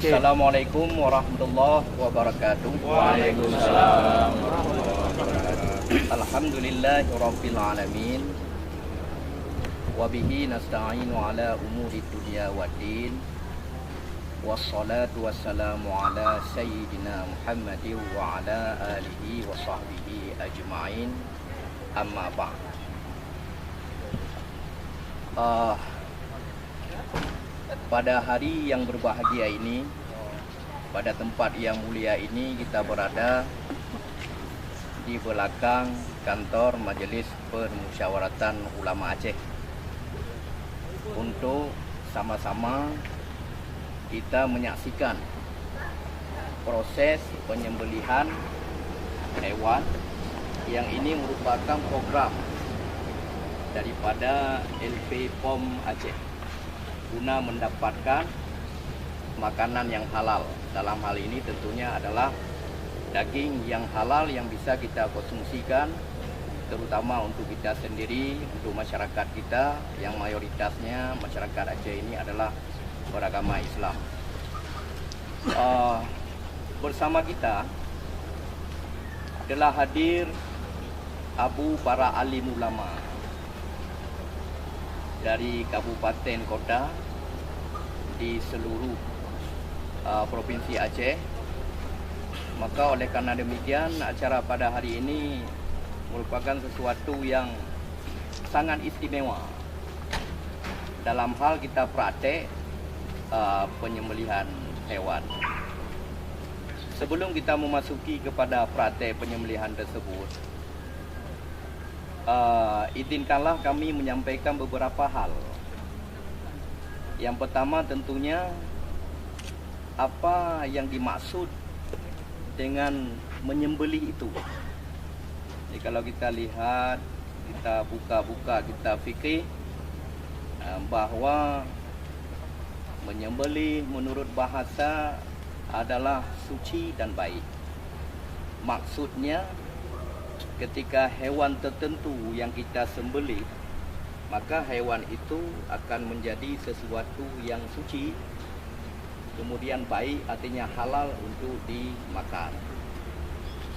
Okey. Assalamualaikum warahmatullahi wabarakatuh. Waalaikumsalam warahmatullahi wabarakatuh. Alhamdulillahirabbil alamin. Wa bihi nasta'inu ala umuri dunya waddin. Wassalatu wassalamu ala sayyidina Muhammadin wa ala alihi wa sahbihi ajma'in. Amma ba'd. Pada hari yang berbahagia ini, pada tempat yang mulia ini, kita berada di belakang kantor Majelis Permusyawaratan Ulama Aceh untuk sama-sama kita menyaksikan proses penyembelihan hewan yang ini merupakan program daripada LP POM Aceh guna mendapatkan makanan yang halal. Dalam hal ini tentunya adalah daging yang halal yang bisa kita konsumsikan, terutama untuk kita sendiri, untuk masyarakat kita yang mayoritasnya masyarakat Aceh ini adalah beragama Islam. Bersama kita adalah hadir Abu para alim ulama dari kabupaten kota di seluruh provinsi Aceh. Maka oleh karena demikian, acara pada hari ini merupakan sesuatu yang sangat istimewa dalam hal kita praktek penyembelihan hewan. Sebelum kita memasuki kepada praktek penyembelihan tersebut, izinkanlah kami menyampaikan beberapa hal. Yang pertama tentunya apa yang dimaksud dengan menyembelih itu. Jadi kalau kita lihat, kita buka-buka, kita fikir bahawa menyembelih menurut bahasa adalah suci dan baik. Maksudnya ketika hewan tertentu yang kita sembelih, maka hewan itu akan menjadi sesuatu yang suci, kemudian baik, artinya halal untuk dimakan.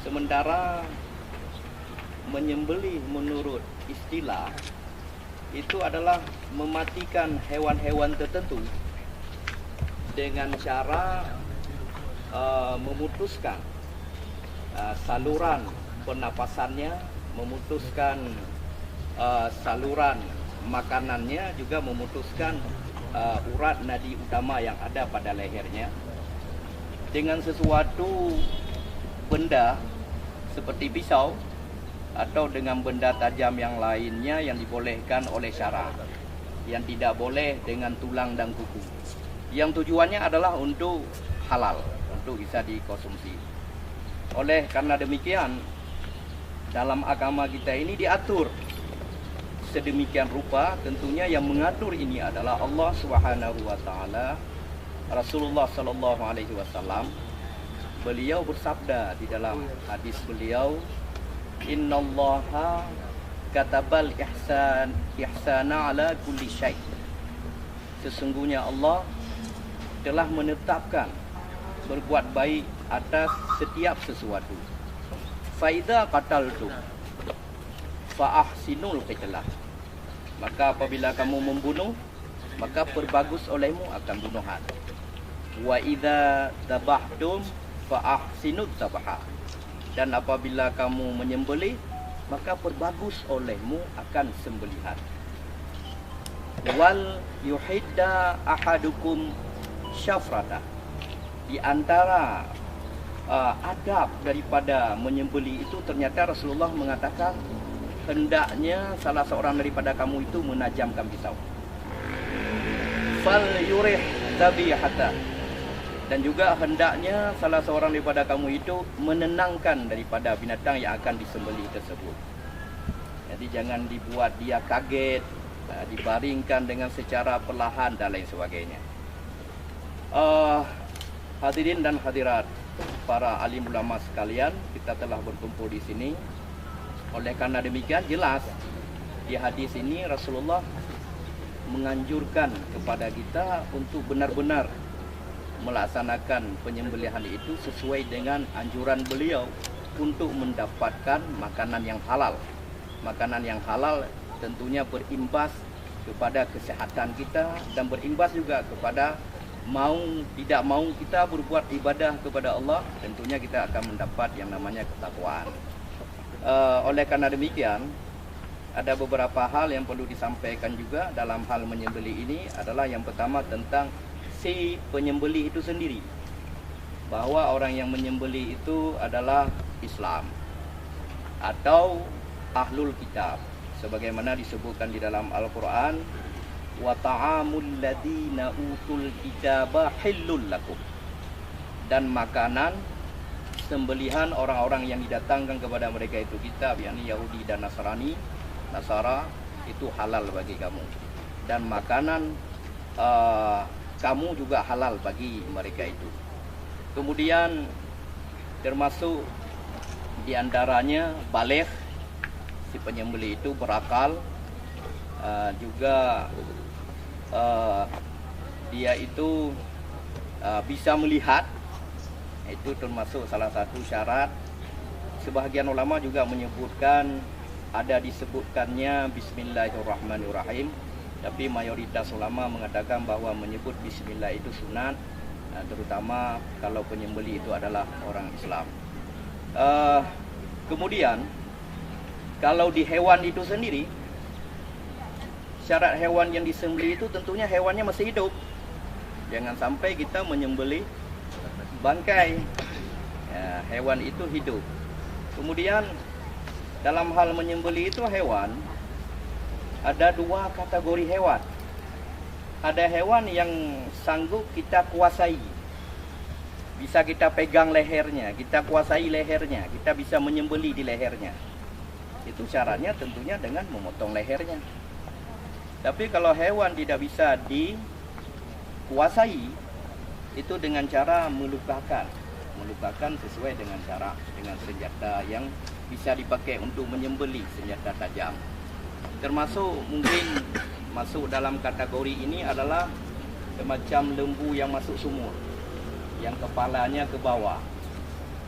Sementara menyembelih menurut istilah itu adalah mematikan hewan-hewan tertentu dengan cara memutuskan saluran pernapasannya, memutuskan saluran makanannya, juga memutuskan urat nadi utama yang ada pada lehernya dengan sesuatu benda seperti pisau atau dengan benda tajam yang lainnya yang dibolehkan oleh syarak, yang tidak boleh dengan tulang dan kuku, yang tujuannya adalah untuk halal, untuk bisa dikonsumsi. Oleh karena demikian, dalam agama kita ini diatur sedemikian rupa. Tentunya yang mengatur ini adalah Allah Subhanahu wa taala. Rasulullah sallallahu alaihi wasallam, beliau bersabda di dalam hadis beliau, innallaha katabal ihsana ala kulli syai'. Sesungguhnya Allah telah menetapkan berbuat baik atas setiap sesuatu. Fa idza qataltum fa ahsinul qitlah. Maka apabila kamu membunuh, maka perbagus olehmu akan bunuhan. Wa idza dabahtum fa ahsinut zabha. Dan apabila kamu menyembelih, maka perbagus olehmu akan sembelihan. Wal yuhidda ahadukum syafrata. Di antara adab daripada menyembelih itu, ternyata Rasulullah mengatakan hendaknya salah seorang daripada kamu itu menajamkan pisau. Fal yurih dhabihata. Dan juga hendaknya salah seorang daripada kamu itu menenangkan daripada binatang yang akan disembelih tersebut. Jadi jangan dibuat dia kaget, dibaringkan dengan secara perlahan dan lain sebagainya. Hadirin dan hadirat, para alim ulama sekalian, kita telah berkumpul di sini. Oleh karena demikian, jelas di hadis ini Rasulullah menganjurkan kepada kita untuk benar-benar melaksanakan penyembelihan itu sesuai dengan anjuran beliau untuk mendapatkan makanan yang halal. Makanan yang halal tentunya berimbas kepada kesehatan kita dan berimbas juga kepada mau tidak mau kita berbuat ibadah kepada Allah, tentunya kita akan mendapat yang namanya ketakwaan. Oleh karena demikian, ada beberapa hal yang perlu disampaikan juga dalam hal menyembelih ini adalah yang pertama tentang si penyembelih itu sendiri, bahwa orang yang menyembelih itu adalah Islam atau ahlul kitab, sebagaimana disebutkan di dalam Al-Quran, wa ta'amul ladina utul kitaba hillul lakum, dan makanan sembelihan orang-orang yang didatangkan kepada mereka itu kitab, yakni Yahudi dan Nasara itu halal bagi kamu, dan makanan kamu juga halal bagi mereka itu. Kemudian termasuk diantaranya baligh, si penyembelih itu berakal, juga dia itu bisa melihat, itu termasuk salah satu syarat. Sebahagian ulama juga menyebutkan ada disebutkannya Bismillahirrahmanirrahim, tapi mayoritas ulama mengatakan bahwa menyebut Bismillah itu sunat, terutama kalau penyembelih itu adalah orang Islam. Kemudian kalau di hewan itu sendiri, syarat hewan yang disembelih itu tentunya hewannya masih hidup. Jangan sampai kita menyembelih bangkai, ya, hewan itu hidup. Kemudian dalam hal menyembelih itu hewan, ada dua kategori hewan. Ada hewan yang sanggup kita kuasai, bisa kita pegang lehernya, kita kuasai lehernya, kita bisa menyembelih di lehernya. Itu caranya tentunya dengan memotong lehernya. Tapi kalau hewan tidak bisa dikuasai, itu dengan cara melukakan sesuai dengan senjata yang bisa dipakai untuk menyembelih, senjata tajam. Termasuk mungkin masuk dalam kategori ini adalah semacam lembu yang masuk sumur, yang kepalanya ke bawah.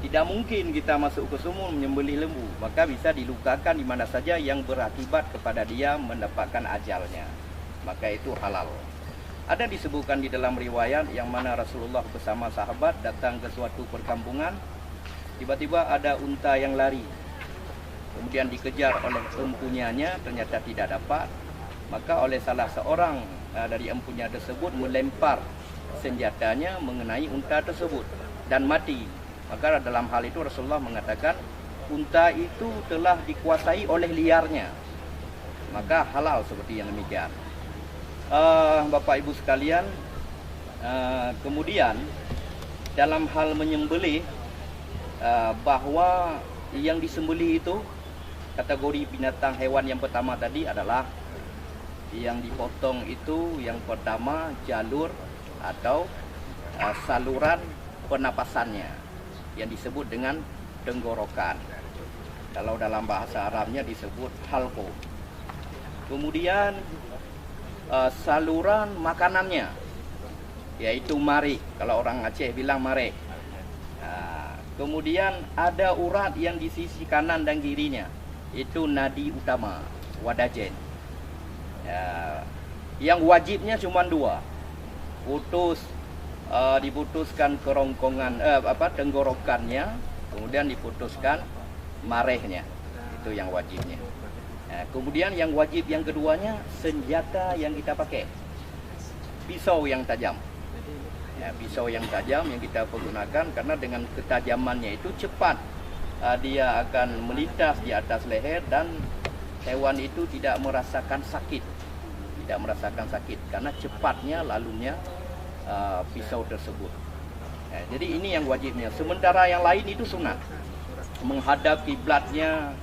Tidak mungkin kita masuk ke sumur menyembelih lembu, maka bisa dilukakan di mana saja yang berakibat kepada dia mendapatkan ajalnya, maka itu halal. Ada disebutkan di dalam riwayat yang mana Rasulullah bersama sahabat datang ke suatu perkampungan, tiba-tiba ada unta yang lari, kemudian dikejar oleh empunyanya, ternyata tidak dapat. Maka oleh salah seorang dari empunya tersebut melempar senjatanya mengenai unta tersebut dan mati. Maka dalam hal itu Rasulullah mengatakan unta itu telah dikuasai oleh liarnya, maka halal seperti yang demikian. Bapak Ibu sekalian, kemudian dalam hal menyembelih, bahwa yang disembelih itu kategori binatang hewan yang pertama tadi adalah yang dipotong itu yang pertama jalur atau saluran pernapasannya yang disebut dengan tenggorokan. Kalau dalam bahasa Arabnya disebut halqo. Kemudian saluran makanannya, yaitu mari, kalau orang Aceh bilang mare. Kemudian ada urat yang di sisi kanan dan kirinya, itu nadi utama, wadajen. Yang wajibnya cuma dua, diputuskan kerongkongan, tenggorokannya, kemudian diputuskan marehnya, itu yang wajibnya. Kemudian yang wajib yang keduanya senjata yang kita pakai, pisau yang tajam. Pisau yang tajam yang kita pergunakan, karena dengan ketajamannya itu cepat dia akan melintas di atas leher dan hewan itu tidak merasakan sakit, karena cepatnya lalunya pisau tersebut. Jadi ini yang wajibnya. Sementara yang lain itu sunat, menghadap kiblatnya,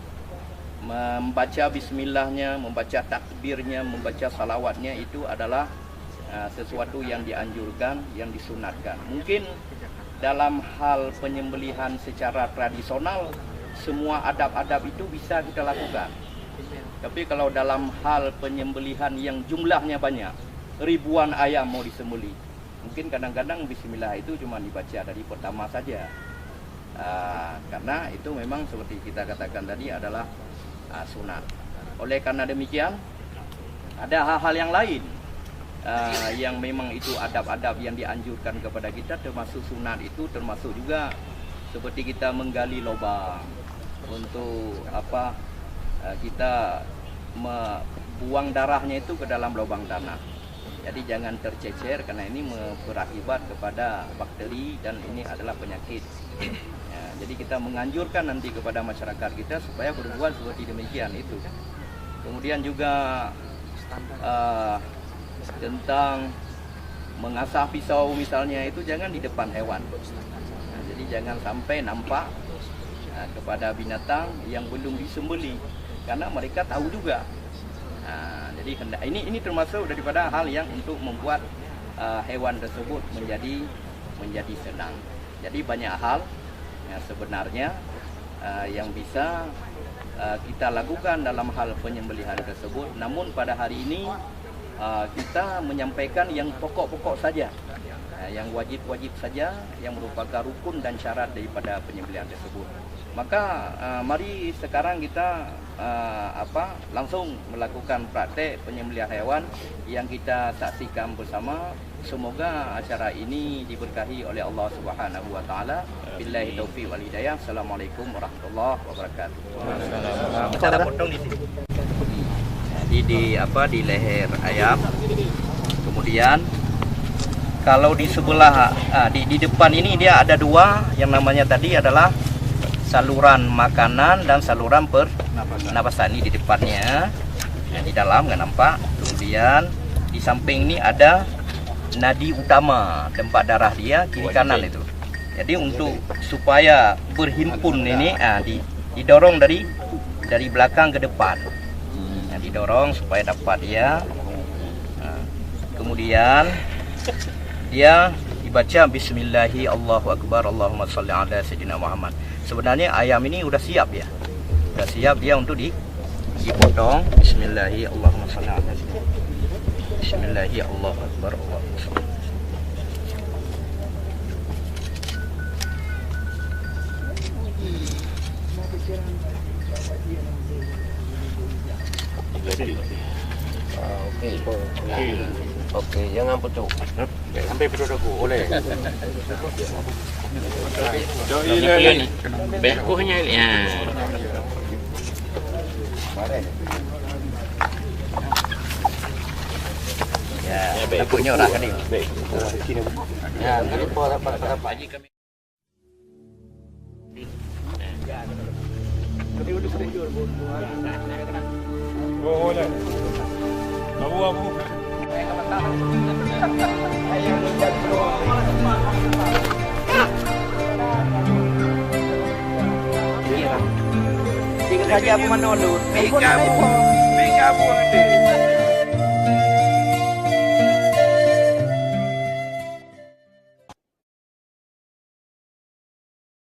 membaca bismillahnya, membaca takbirnya, membaca salawatnya, itu adalah sesuatu yang dianjurkan, yang disunatkan. Mungkin dalam hal penyembelihan secara tradisional, semua adab-adab itu bisa kita lakukan. Tapi kalau dalam hal penyembelihan yang jumlahnya banyak, ribuan ayam mau disembelih, Mungkin kadang-kadang bismillah itu cuma dibaca dari pertama saja. Karena itu memang seperti kita katakan tadi adalah sunat. Oleh karena demikian, ada hal-hal yang lain yang memang itu adab-adab yang dianjurkan kepada kita, termasuk sunat itu termasuk juga seperti kita menggali lubang untuk kita buang darahnya itu ke dalam lubang tanah. Jadi jangan tercecer karena ini berakibat kepada bakteri dan ini adalah penyakit. Jadi kita menganjurkan nanti kepada masyarakat kita supaya berbuat seperti demikian itu. Kemudian juga tentang mengasah pisau misalnya itu jangan di depan hewan. Jadi jangan sampai nampak kepada binatang yang belum disembelih karena mereka tahu juga. Jadi ini termasuk daripada hal yang untuk membuat hewan tersebut menjadi senang. Jadi banyak hal yang sebenarnya yang bisa kita lakukan dalam hal penyembelihan tersebut. Namun pada hari ini kita menyampaikan yang pokok-pokok saja, yang wajib-wajib saja, yang merupakan rukun dan syarat daripada penyembelihan tersebut. Maka mari sekarang kita langsung melakukan praktek penyembelihan hewan yang kita saksikan bersama. Semoga acara ini diberkahi oleh Allah Subhanahu wa taala. Billahi taufiq wal hidayah. Assalamualaikum warahmatullahi wabarakatuh. Kita ada potong di sini. Jadi di leher ayam. Kemudian kalau di sebelah di depan ini dia ada dua yang namanya tadi adalah saluran makanan dan saluran pernapasan. Ini di depannya, di dalam nggak nampak. Kemudian di samping ini ada nadi utama, tempat darah dia kiri kanan itu. Jadi untuk supaya berhimpun ini didorong dari belakang ke depan. Didorong supaya dapat dia. Kemudian dia dibaca bismillahi Allahu akbar Allahumma shalli ala sayyidina Muhammad. Sebenarnya ayam ini udah siap ya. Udah siap dia untuk dipotong. Bismillahi Allahumma shalli ala sayyidina. Bismillahi Allahu akbar Allahumma shalli. Okey, jangan putus. Sampai putus aku boleh. Ini bekohnya ini. Ya, takutnya orang kan ini. Baik. Ya, nanti para haji kami. Oh, boleh. Abu. Tiga saja aku menolak. Mega bu ada.